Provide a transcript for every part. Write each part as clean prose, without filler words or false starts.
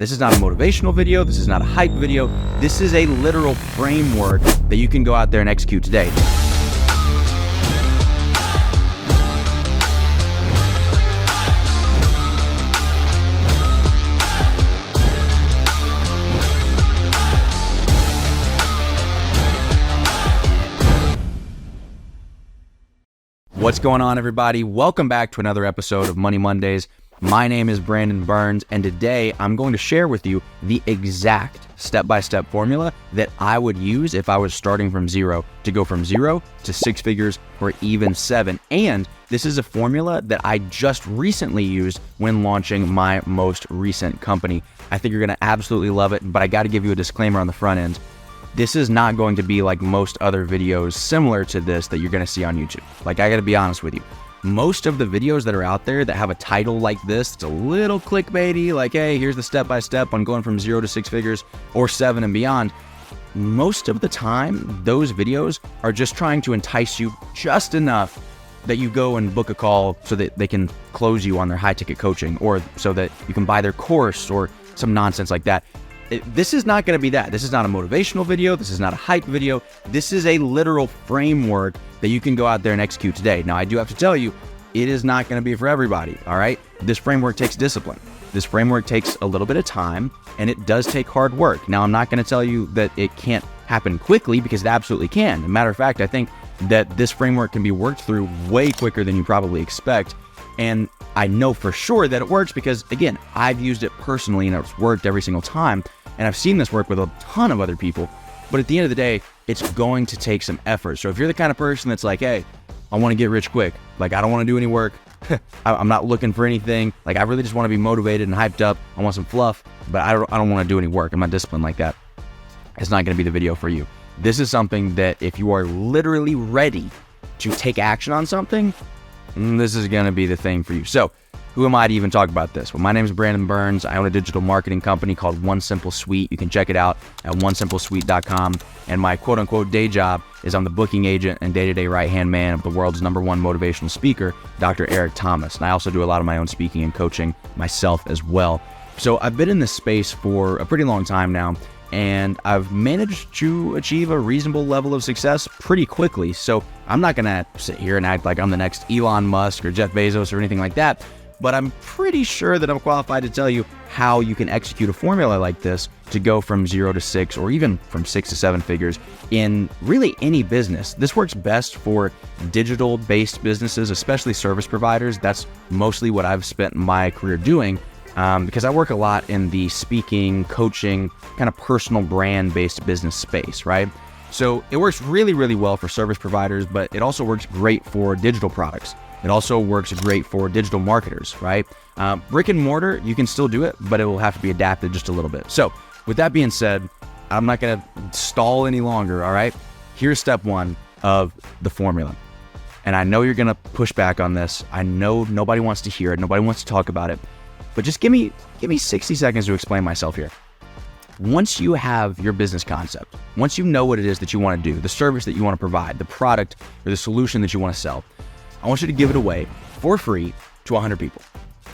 This is not a motivational video. This is not a hype video. This is a literal framework that you can go out there and execute today. What's going on, everybody? Welcome back to another episode of Money Mondays. My name is Brandon Burns, and today I'm going to share with you the exact step-by-step formula that I would use if I was starting from zero to go from 0 to 6 figures or even 7. And this is a formula that I just recently used when launching my most recent company. I think you're going to absolutely love it, but I got to give you a disclaimer on the front end. This is not going to be like most other videos similar to this that you're going to see on YouTube. Like, I got to be honest with you. Most of the videos that are out there that have a title like this, it's a little clickbaity, like, hey, here's the step-by-step on going from 0 to 6 figures or 7 and beyond. Most of the time, those videos are just trying to entice you just enough that you go and book a call so that they can close you on their high-ticket coaching, or so that you can buy their course or some nonsense like that. This is not going to be that. This is not a motivational video. This is not a hype video. This is a literal framework that you can go out there and execute today. Now, I do have to tell you, it is not going to be for everybody, all right? This framework takes discipline. This framework takes a little bit of time, and it does take hard work. Now, I'm not going to tell you that it can't happen quickly, because it absolutely can. As a matter of fact, I think that this framework can be worked through way quicker than you probably expect. And I know for sure that it works because, again, I've used it personally and it's worked every single time. And I've seen this work with a ton of other people. But at the end of the day, it's going to take some effort. So if you're the kind of person that's like, hey, I want to get rich quick, like, I don't want to do any work, I'm not looking for anything, like, I really just want to be motivated and hyped up, I want some fluff, but I don't want to do any work, I'm not disciplined like that, it's not going to be the video for you. This is something that if you are literally ready to take action on something, this is going to be the thing for you. So who am I to even talk about this? Well, my name is Brandon Burns. I own a digital marketing company called One Simple Suite. You can check it out at onesimplesweet.com. And my quote-unquote day job is I'm the booking agent and day-to-day right-hand man of the world's #1 motivational speaker, Dr. Eric Thomas. And I also do a lot of my own speaking and coaching myself as well. So I've been in this space for a pretty long time now, and I've managed to achieve a reasonable level of success pretty quickly. So I'm not going to sit here and act like I'm the next Elon Musk or Jeff Bezos or anything like that. But I'm pretty sure that I'm qualified to tell you how you can execute a formula like this to go from 0 to 6 or even from 6 to 7 figures in really any business. This works best for digital-based businesses, especially service providers. That's mostly what I've spent my career doing because I work a lot in the speaking, coaching, kind of personal brand-based business space, right? So it works really, really well for service providers, but it also works great for digital products. It also works great for digital marketers, right? Brick and mortar, you can still do it, but it will have to be adapted just a little bit. So with that being said, I'm not going to stall any longer, all right? Here's step 1 of the formula. And I know you're going to push back on this. I know nobody wants to hear it. Nobody wants to talk about it. But just give me 60 seconds to explain myself here. Once you have your business concept, once you know what it is that you want to do, the service that you want to provide, the product or the solution that you want to sell, I want you to give it away for free to 100 people.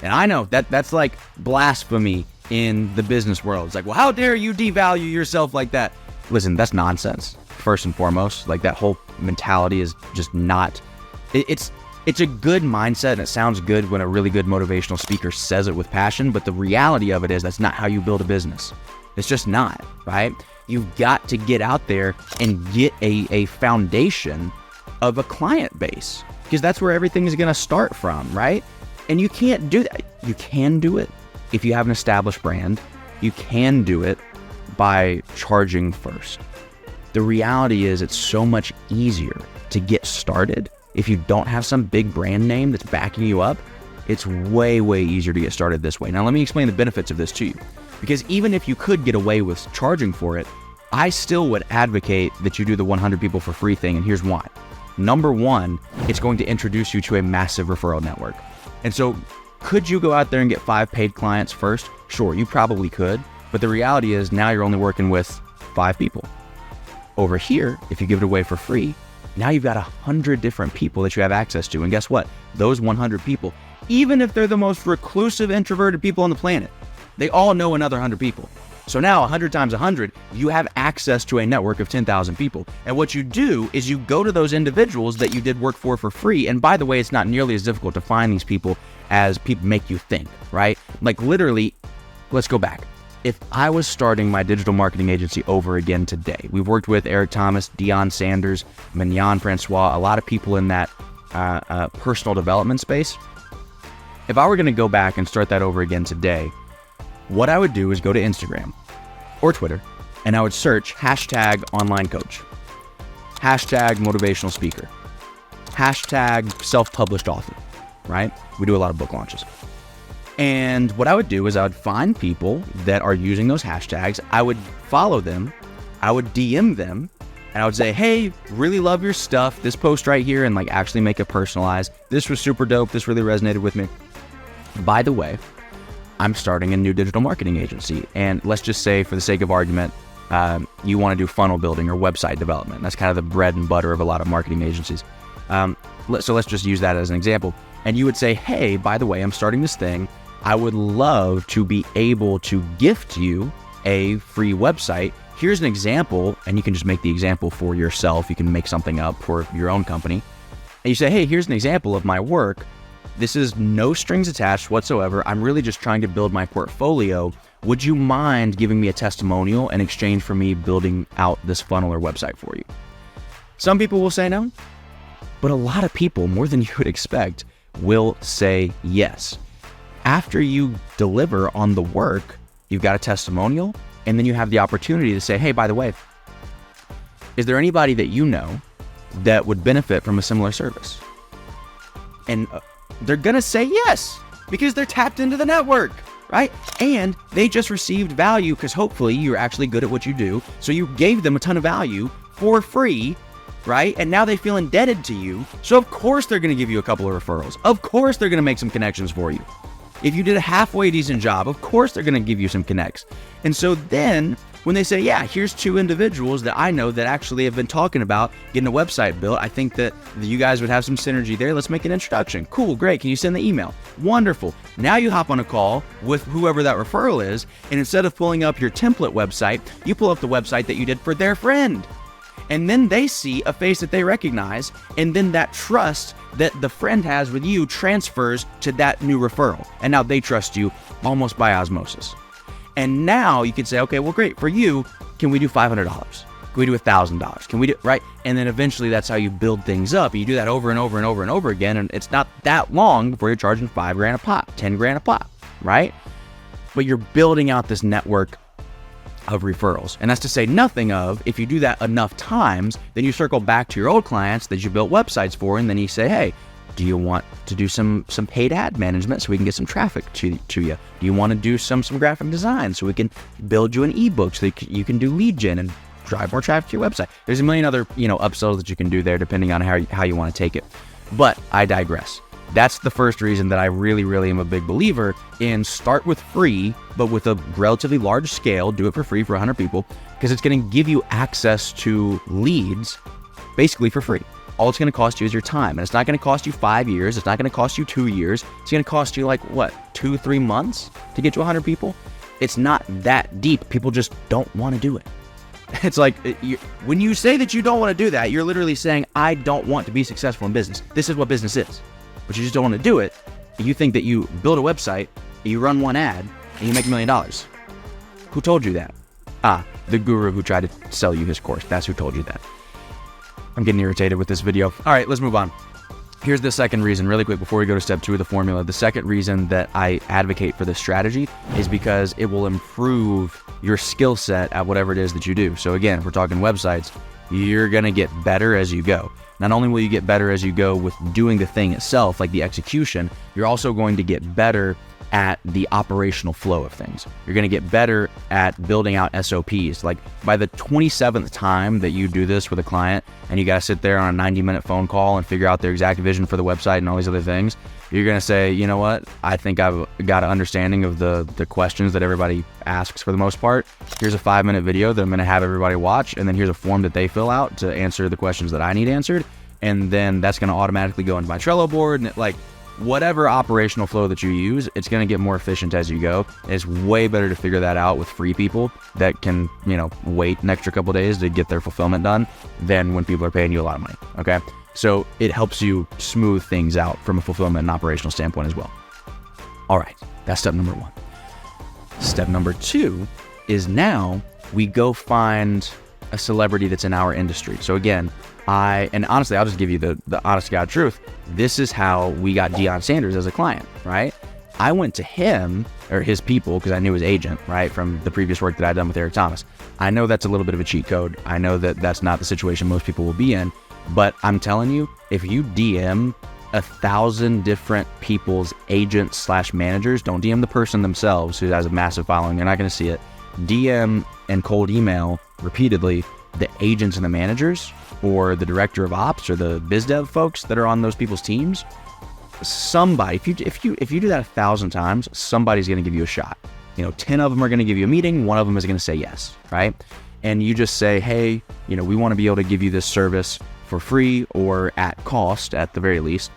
And I know that's like blasphemy in the business world. It's like, well, how dare you devalue yourself like that? Listen, that's nonsense, first and foremost. Like, that whole mentality is just not, it's a good mindset, and it sounds good when a really good motivational speaker says it with passion, but the reality of it is that's not how you build a business. It's just not, right? You've got to get out there and get a foundation of a client base, because that's where everything is going to start from, right? And you can't do that. You can do it if you have an established brand. You can do it by charging first. The reality is it's so much easier to get started if you don't have some big brand name that's backing you up. It's way, way easier to get started this way. Now, let me explain the benefits of this to you, because even if you could get away with charging for it, I still would advocate that you do the 100 people for free thing, and here's why. Number 1, it's going to introduce you to a massive referral network. And so could you go out there and get 5 paid clients first? Sure, you probably could. But the reality is now you're only working with 5 people. Over here, if you give it away for free, now you've got 100 different people that you have access to. And guess what? Those 100 people, even if they're the most reclusive, introverted people on the planet, They all know another 100 people. So now 100 times 100, you have access to a network of 10,000 people. And what you do is you go to those individuals that you did work for free. And by the way, it's not nearly as difficult to find these people as people make you think, right? Like literally, let's go back. If I was starting my digital marketing agency over again today, we've worked with Eric Thomas, Deion Sanders, Mignon Francois, a lot of people in that personal development space. If I were going to go back and start that over again today, what I would do is go to Instagram or Twitter, and I would search hashtag online coach, hashtag motivational speaker, hashtag self-published author, right? We do a lot of book launches. And what I would do is I would find people that are using those hashtags. I would follow them. I would DM them, and I would say, hey, really love your stuff. This post right here, and like actually make it personalized. This was super dope. This really resonated with me. By the way, I'm starting a new digital marketing agency. And let's just say, for the sake of argument, you want to do funnel building or website development. That's kind of the bread and butter of a lot of marketing agencies. So let's just use that as an example. And you would say, hey, by the way, I'm starting this thing. I would love to be able to gift you a free website. Here's an example, and you can just make the example for yourself. You can make something up for your own company. And you say, hey, here's an example of my work. This is no strings attached whatsoever. I'm really just trying to build my portfolio. Would you mind giving me a testimonial in exchange for me building out this funnel or website for you? Some people will say no, but a lot of people, more than you would expect, will say yes. After you deliver on the work, you've got a testimonial, and then you have the opportunity to say, hey, by the way, is there anybody that you know that would benefit from a similar service? And they're going to say yes, because they're tapped into the network, right? And they just received value because hopefully you're actually good at what you do. So you gave them a ton of value for free, right? And now they feel indebted to you. So of course they're going to give you a couple of referrals. Of course they're going to make some connections for you. If you did a halfway decent job, of course they're going to give you some connects. And so then when they say, yeah, here's two individuals that I know that actually have been talking about getting a website built. I think that you guys would have some synergy there. Let's make an introduction. Cool, great. Can you send the email? Wonderful. Now you hop on a call with whoever that referral is, and instead of pulling up your template website, you pull up the website that you did for their friend. And then they see a face that they recognize, and then that trust that the friend has with you transfers to that new referral. And now they trust you almost by osmosis. And now you can say, okay, well, great. For you, can we do $500? Can we do $1,000? Can we do, right? And then eventually that's how you build things up. And you do that over and over and over and over again. And it's not that long before you're charging $5,000 a pop, $10,000 a pop, right? But you're building out this network of referrals. And that's to say nothing of, if you do that enough times, then you circle back to your old clients that you built websites for, and then you say, hey, do you want to do some paid ad management so we can get some traffic to you? Do you want to do some graphic design so we can build you an ebook so that you can do lead gen and drive more traffic to your website? There's a million other, upsells that you can do there depending on how you want to take it. But I digress. That's the first reason that I really, really am a big believer in start with free, but with a relatively large scale, do it for free for 100 people, because it's going to give you access to leads basically for free. All it's going to cost you is your time. And it's not going to cost you 5 years. It's not going to cost you 2 years. It's going to cost you 2-3 months to get to 100 people. It's not that deep. People just don't want to do it. It's like, when you say that you don't want to do that, you're literally saying, I don't want to be successful in business. This is what business is. But you just don't want to do it. You think that you build a website, you run one ad, and you make $1 million. Who told you that? The guru who tried to sell you his course. That's who told you that. I'm getting irritated with this video. All right, let's move on. Here's the second reason, really quick, before we go to step 2 of the formula. The second reason that I advocate for this strategy is because it will improve your skill set at whatever it is that you do. So again, if we're talking websites, you're going to get better as you go. Not only will you get better as you go with doing the thing itself, like the execution, you're also going to get better at the operational flow of things. You're going to get better at building out SOPs. Like by the 27th time that you do this with a client and you got to sit there on a 90-minute phone call and figure out their exact vision for the website and all these other things, you're going to say, you know what? I think I've got an understanding of the questions that everybody asks for the most part. Here's a 5-minute video that I'm going to have everybody watch, and then here's a form that they fill out to answer the questions that I need answered. And then that's going to automatically go into my Trello board. And whatever operational flow that you use, it's going to get more efficient as you go. It's way better to figure that out with free people that can, wait an extra couple days to get their fulfillment done than when people are paying you a lot of money. Okay. So it helps you smooth things out from a fulfillment and operational standpoint as well. All right. That's step number 1. Step number 2 is now we go find a celebrity that's in our industry. So again, and honestly, I'll just give you the honest to God truth. This is how we got Deion Sanders as a client, right? I went to him or his people because I knew his agent, right? From the previous work that I'd done with Eric Thomas. I know that's a little bit of a cheat code. I know that that's not the situation most people will be in, but I'm telling you, if you DM 1,000 different people's agents / managers, don't DM the person themselves who has a massive following. You're not going to see it. DM and cold email repeatedly the agents and the managers or the director of ops or the biz dev folks that are on those people's teams. Somebody, if you do that 1,000 times, somebody's going to give you a shot. 10 of them are going to give you a meeting. 1 of them is going to say yes, right? And you just say, hey, we want to be able to give you this service for free or at cost at the very least.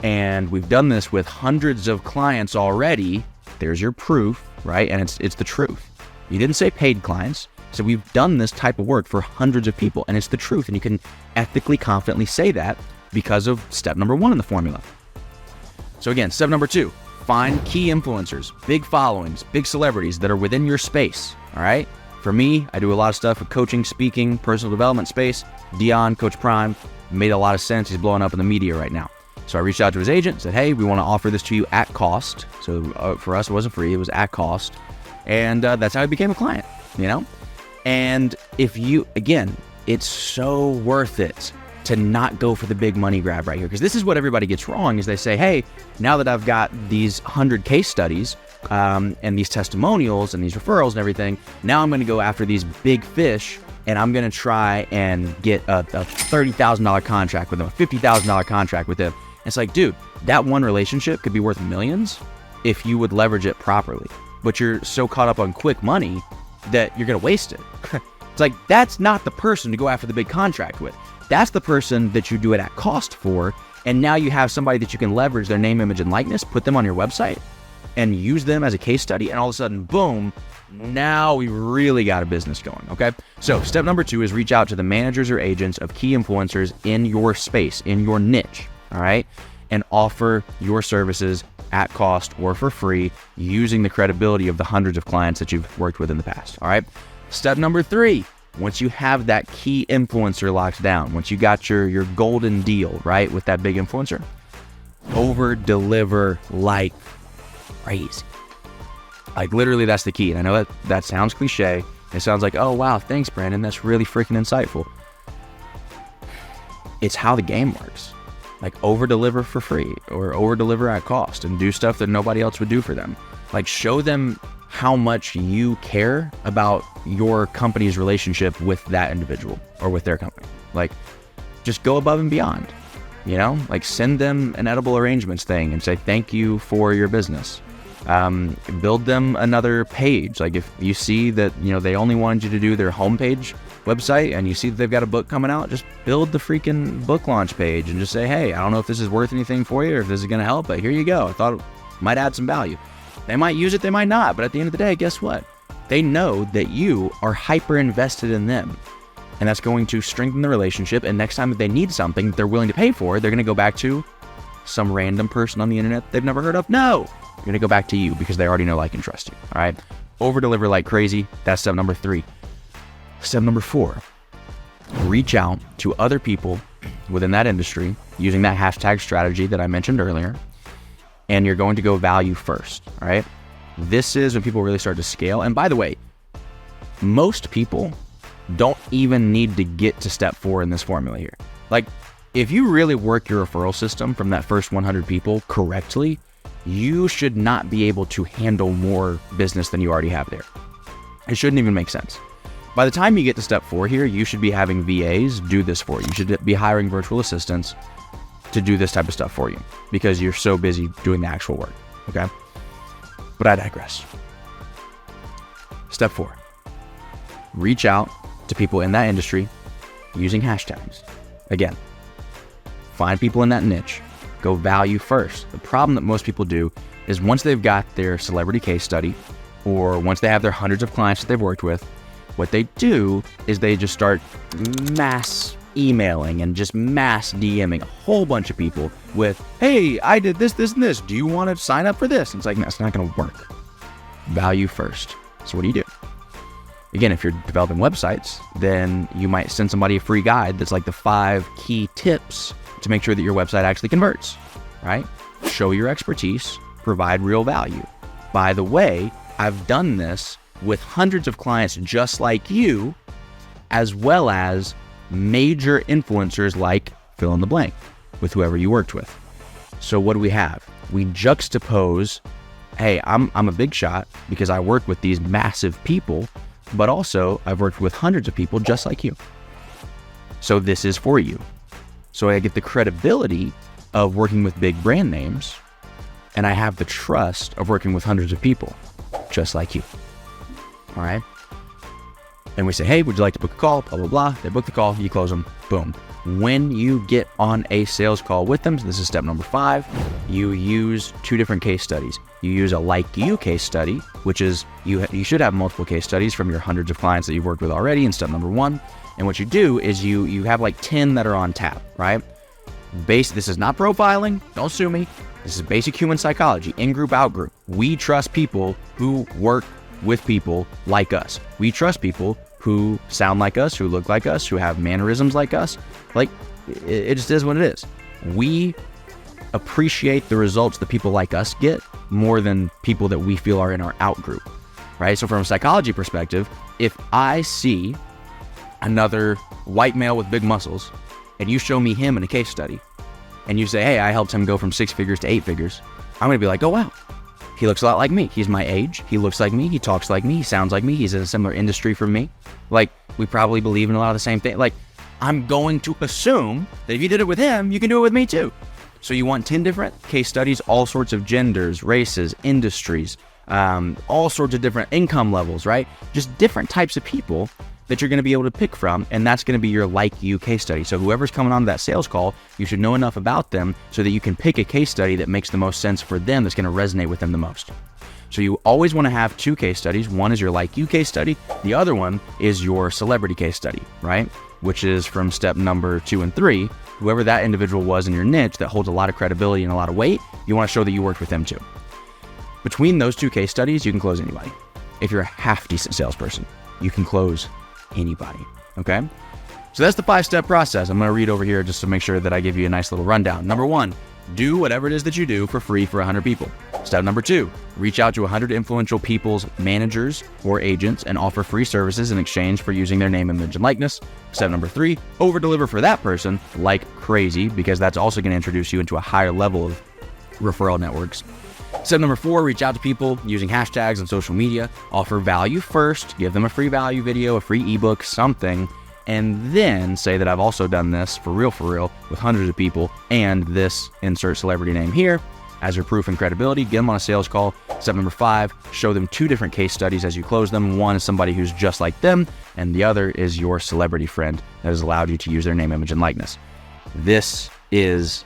And we've done this with hundreds of clients already. There's your proof, right? And it's the truth. You didn't say paid clients. So we've done this type of work for hundreds of people, and it's the truth. And you can ethically, confidently say that because of step number 1 in the formula. So again, step number 2, find key influencers, big followings, big celebrities that are within your space. All right. For me, I do a lot of stuff with coaching, speaking, personal development space. Deion, Coach Prime, made a lot of sense. He's blowing up in the media right now. So I reached out to his agent, said, hey, we want to offer this to you at cost. So for us, it wasn't free. It was at cost. And that's how I became a client, And if you, again, it's so worth it to not go for the big money grab right here. Because this is what everybody gets wrong is they say, hey, now that I've got these 100 case studies and these testimonials and these referrals and everything, now I'm going to go after these big fish and I'm going to try and get a $30,000 contract with them, a $50,000 contract with them. And it's like, dude, that one relationship could be worth millions if you would leverage it properly. But you're so caught up on quick money that you're going to waste it. It's like, that's not the person to go after the big contract with. That's the person that you do it at cost for. And now you have somebody that you can leverage their name, image, and likeness, put them on your website and use them as a case study. And all of a sudden, boom, now we really got a business going. Okay. So step number 2 is reach out to the managers or agents of key influencers in your space, in your niche. All right. And offer your services at cost or for free using the credibility of the hundreds of clients that you've worked with in the past. All right. Step number 3, once you have that key influencer locked down, once you got your golden deal, right, with that big influencer, over deliver like crazy. Like literally that's the key. And I know that sounds cliche. It sounds like, oh wow, thanks Brandon. That's really freaking insightful. It's how the game works. Like over deliver for free or over deliver at cost and do stuff that nobody else would do for them. Like show them how much you care about your company's relationship with that individual or with their company. Like just go above and beyond, like send them an edible arrangements thing and say, thank you for your business. Build them another page. Like if you see that, they only wanted you to do their homepage website and you see that they've got a book coming out, just build the freaking book launch page and just say, hey, I don't know if this is worth anything for you or if this is going to help, but here you go. I thought it might add some value. They might use it, they might not, but at the end of the day, guess what? They know that you are hyper invested in them. And that's going to strengthen the relationship. And next time that they need something that they're willing to pay for, they're going to go back to some random person on the internet they've never heard of. No, you're going to go back to you because they already know, like, and trust you. All right. Over deliver like crazy. That's step number 3. Step number 4, reach out to other people within that industry using that hashtag strategy that I mentioned earlier. And you're going to go value first. All right. This is when people really start to scale. And by the way, most people don't even need to get to step 4 in this formula here. Like if you really work your referral system from that first 100 people correctly, you should not be able to handle more business than you already have there. It shouldn't even make sense. By the time you get to step 4 here, you should be having VAs do this for you. You should be hiring virtual assistants to do this type of stuff for you because you're so busy doing the actual work. Okay. But I digress. Step 4, reach out to people in that industry using hashtags. Again, find people in that niche Go value first. The problem that most people do is once they've got their celebrity case study, or once they have their hundreds of clients that they've worked with, what they do is they just start mass emailing and just mass DMing a whole bunch of people with, hey, I did this, this, and this. Do you want to sign up for this? And it's like, that's not going to work. Value first. So what do? Again, if you're developing websites, then you might send somebody a free guide that's like the 5 key tips to make sure that your website actually converts, right? Show your expertise, provide real value. By the way, I've done this with hundreds of clients just like you, as well as major influencers like fill in the blank with whoever you worked with. So what do we have? We juxtapose, hey, I'm a big shot because I work with these massive people, but also I've worked with hundreds of people just like you. So this is for you. So I get the credibility of working with big brand names, and I have the trust of working with hundreds of people just like you. All right. And we say, hey, would you like to book a call? Blah, blah, blah. They book the call, you close them, boom. When you get on a sales call with them, so this is step number 5, you use 2 different case studies. You use a like you case study, which is you should have multiple case studies from your hundreds of clients that you've worked with already in step number 1. And what you do is you have like 10 that are on tap, right? This is not profiling. Don't sue me. This is basic human psychology, in-group, out-group. We trust people who work with people like us. We trust people who sound like us, who look like us, who have mannerisms like us. Like, it just is what it is. We appreciate the results that people like us get more than people that we feel are in our out group, right? So from a psychology perspective, if I see another white male with big muscles and you show me him in a case study and you say, hey, I helped him go from 6 figures to 8 figures, I'm going to be like, oh, wow. He looks a lot like me. He's my age. He looks like me. He talks like me. He sounds like me. He's in a similar industry from me. Like, we probably believe in a lot of the same things. Like, I'm going to assume that if you did it with him, you can do it with me too. So you want 10 different case studies, all sorts of genders, races, industries, all sorts of different income levels, right? Just different types of people that you're going to be able to pick from, and that's going to be your like you case study. So whoever's coming on that sales call, you should know enough about them so that you can pick a case study that makes the most sense for them, that's going to resonate with them the most. So you always want to have 2 case studies. One is your like you case study. The other one is your celebrity case study, right? Which is from step number 2 and 3. Whoever that individual was in your niche that holds a lot of credibility and a lot of weight, you want to show that you worked with them too. Between those 2 case studies, you can close anybody. If you're a half decent salesperson, you can close anybody. Okay. So that's the 5-step process. I'm going to read over here just to make sure that I give you a nice little rundown. Number 1, do whatever it is that you do for free for 100 people. Step number 2, reach out to 100 influential people's managers or agents and offer free services in exchange for using their name, image, and likeness. Step number 3, over deliver for that person like crazy, because that's also going to introduce you into a higher level of referral networks. Step number 4, reach out to people using hashtags on social media, offer value first, give them a free value video, a free ebook, something, and then say that I've also done this for real with hundreds of people, and this insert celebrity name here as your proof and credibility. Get them on a sales call. Step number 5, show them 2 different case studies as you close them. One is somebody who's just like them, and the other is your celebrity friend that has allowed you to use their name, image, and likeness. This is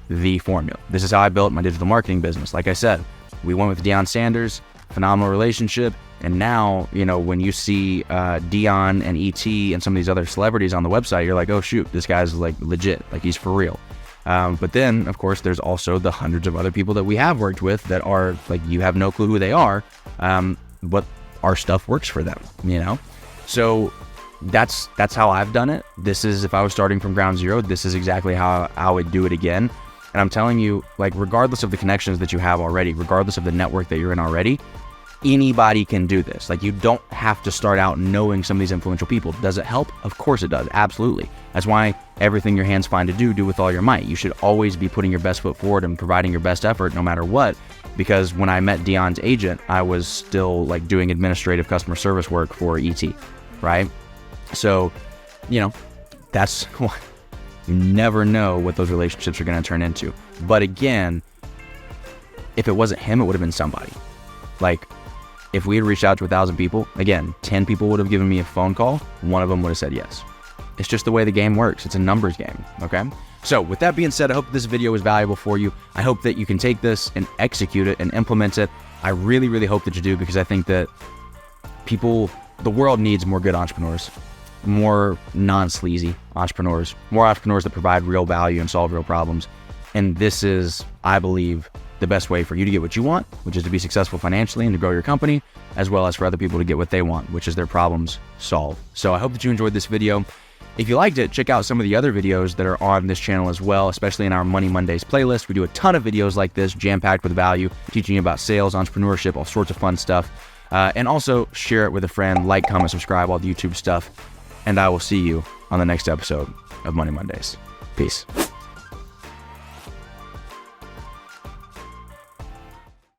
the formula. This is how I built my digital marketing business. Like I said, we went with Deion Sanders, phenomenal relationship. And now, you know, when you see Deion and ET and some of these other celebrities on the website, you're like, oh shoot, this guy's like legit, like he's for real. But then, of course, there's also the hundreds of other people that we have worked with that are like, you have no clue who they are, but our stuff works for them, you know? So that's how I've done it. This is, if I was starting from ground zero, this is exactly how I would do it again. And I'm telling you, like, regardless of the connections that you have already, regardless of the network that you're in already, anybody can do this. Like, you don't have to start out knowing some of these influential people. Does it help? Of course it does. Absolutely. That's why everything your hands find to do with all your might. You should always be putting your best foot forward and providing your best effort no matter what. Because when I met Deion's agent, I was still like doing administrative customer service work for ET, right? So, you know, that's why you never know what those relationships are going to turn into. But again, if it wasn't him, it would have been somebody. Like, if we had reached out to 1,000 people, again, 10 people would have given me a phone call. One of them would have said yes. It's just the way the game works. It's a numbers game, okay? So with that being said, I hope this video was valuable for you. I hope that you can take this and execute it and implement it. I really, really hope that you do, because I think that the world needs more good entrepreneurs, more non-sleazy entrepreneurs, more entrepreneurs that provide real value and solve real problems. And this is, I believe, the best way for you to get what you want, which is to be successful financially and to grow your company, as well as for other people to get what they want, which is their problems solved. So I hope that you enjoyed this video. If you liked it, check out some of the other videos that are on this channel as well, especially in our Money Mondays playlist. We do a ton of videos like this, jam-packed with value, teaching you about sales, entrepreneurship, all sorts of fun stuff. And also share it with a friend, like, comment, subscribe, all the YouTube stuff. And I will see you on the next episode of Money Mondays. Peace.